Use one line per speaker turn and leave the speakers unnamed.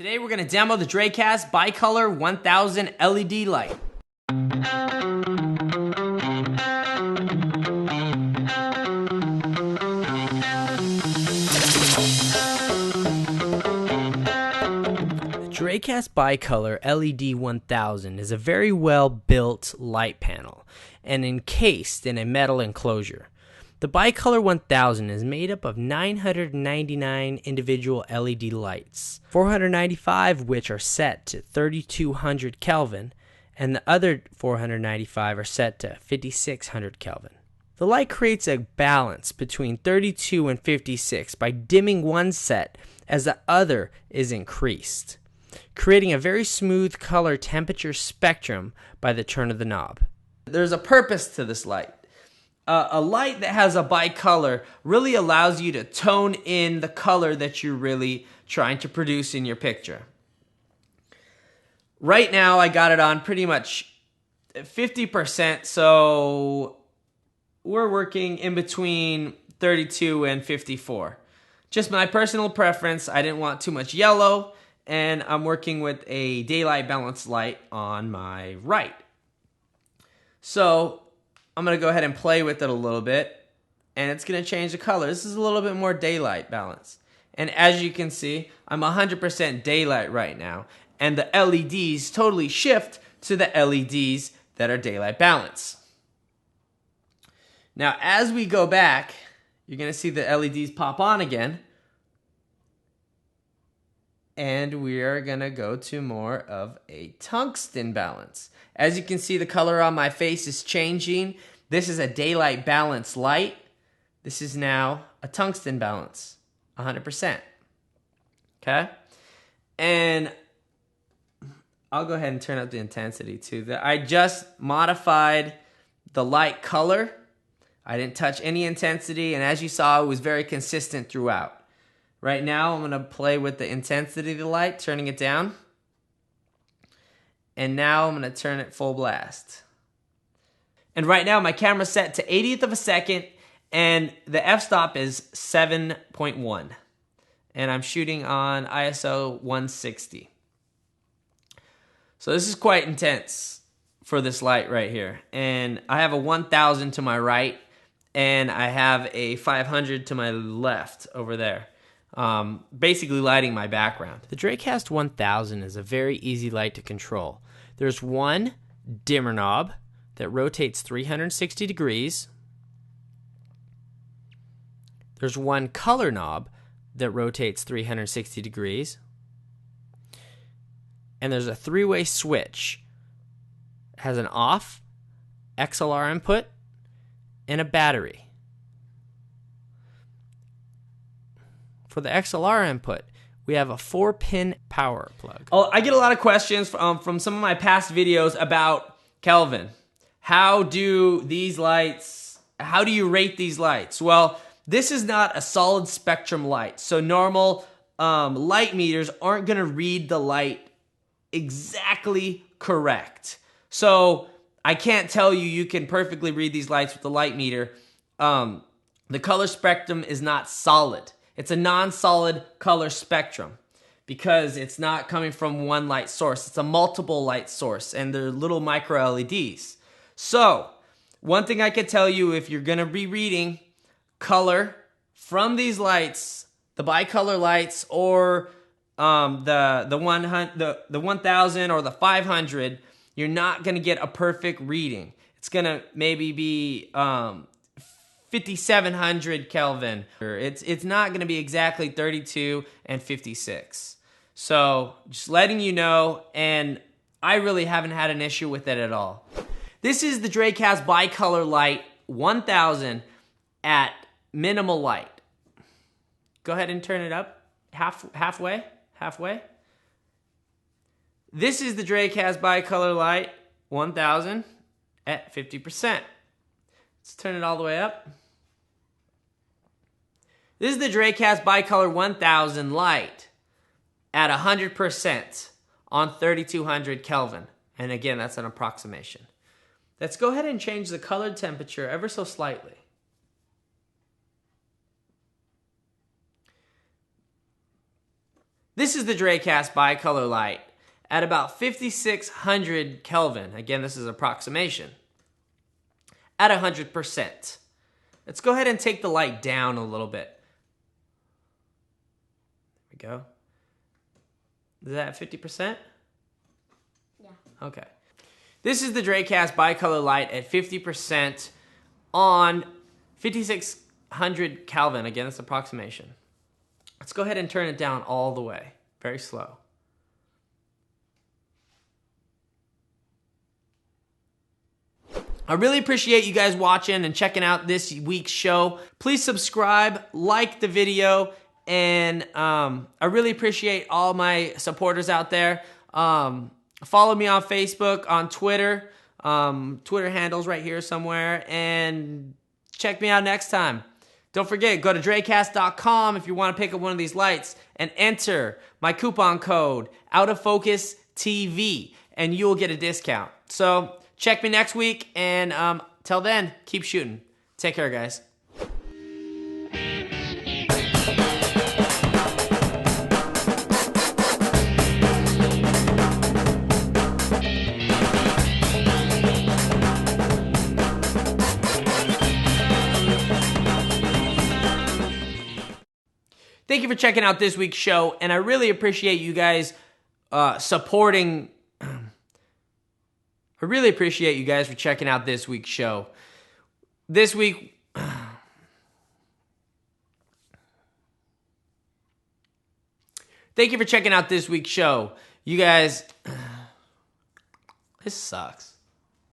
Today we're going to demo the Dracast Bi Color 1000 LED light. The Dracast Bi Color LED 1000 is a very well built light panel and encased in a metal enclosure. The Bi Color 1000 is made up of 999 individual LED lights, 495 which are set to 3200 Kelvin, and the other 495 are set to 5600 Kelvin. The light creates a balance between 32 and 56 by dimming one set as the other is increased, creating a very smooth color temperature spectrum by the turn of the knob. There's a purpose to this light. A light that has a bicolor really allows you to tone in the color that you're really trying to produce in your picture. Right now I got it on pretty much 50%, so we're working in between 32 and 54. Just my personal preference, I didn't want too much yellow, and I'm working with a daylight balance light on my right. So I'm going to go ahead and play with it a little bit, and it's going to change the color. This is a little bit more daylight balance. And as you can see, I'm 100% daylight right now, and the LEDs totally shift to the LEDs that are daylight balance. Now, as we go back, you're going to see the LEDs pop on again, and we are going to go to more of a tungsten balance. As you can see, the color on my face is changing. This is a daylight balance light. This is now a tungsten balance, 100%. Okay? And I'll go ahead and turn up the intensity too. I just modified the light color. I didn't touch any intensity, and as you saw, it was very consistent throughout. Right now, I'm going to play with the intensity of the light, turning it down. And now I'm going to turn it full blast. And right now, my camera's set to 80th of a second, and the f-stop is 7.1. And I'm shooting on ISO 160. So this is quite intense for this light right here. And I have a 1000 to my right, and I have a 500 to my left over there. Basically lighting my background. The Dracast 1000 is a very easy light to control. There's one dimmer knob that rotates 360 degrees. There's one color knob that rotates 360 degrees. And there's a three-way switch. It has an off, XLR input, and a battery. For the XLR input, we have a 4-pin power plug. Oh, I get a lot of questions from some of my past videos about Kelvin. How do you rate these lights? Well, this is not a solid spectrum light. So normal light meters aren't going to read the light exactly correct. So I can't tell you can perfectly read these lights with the light meter. The color spectrum is not solid. It's a non-solid color spectrum because it's not coming from one light source. It's a multiple light source, and they're little micro LEDs. So, one thing I could tell you, if you're going to be reading color from these lights, the bicolor lights, or the 1000 or the 500, you're not going to get a perfect reading. It's going to maybe be 5700 Kelvin. It's not going to be exactly 32 and 56. So just letting you know, and I really haven't had an issue with it at all. This is the Dracast Bi Color Light 1000 at minimal light. Go ahead and turn it up halfway. This is the Dracast Bi Color Light 1000 at 50%. Let's turn it all the way up. This is the Dracast Bi Color 1000 light at 100% on 3200 Kelvin. And again, that's an approximation. Let's go ahead and change the color temperature ever so slightly. This is the Dracast Bi Color Lite at about 5600 Kelvin. Again, this is approximation. At 100%. Let's go ahead and take the light down a little bit. There we go. Is that 50%?
Yeah.
Okay. This is the Dracast Bi Color Lite at 50% on 5600 Kelvin. Again, it's approximation. Let's go ahead and turn it down all the way. Very slow. I really appreciate you guys watching and checking out this week's show. Please subscribe, like the video, and I really appreciate all my supporters out there. Follow me on Facebook, on Twitter. Twitter handle's right here somewhere. And check me out next time. Don't forget, go to Dracast.com if you want to pick up one of these lights and enter my coupon code, outoffocustv, and you'll get a discount. So check me next week, and till then, keep shooting. Take care, guys. Thank you for checking out this week's show, and I really appreciate you guys supporting. I really appreciate you guys for checking out this week's show. This week, thank you for checking out this week's show. You guys, this sucks.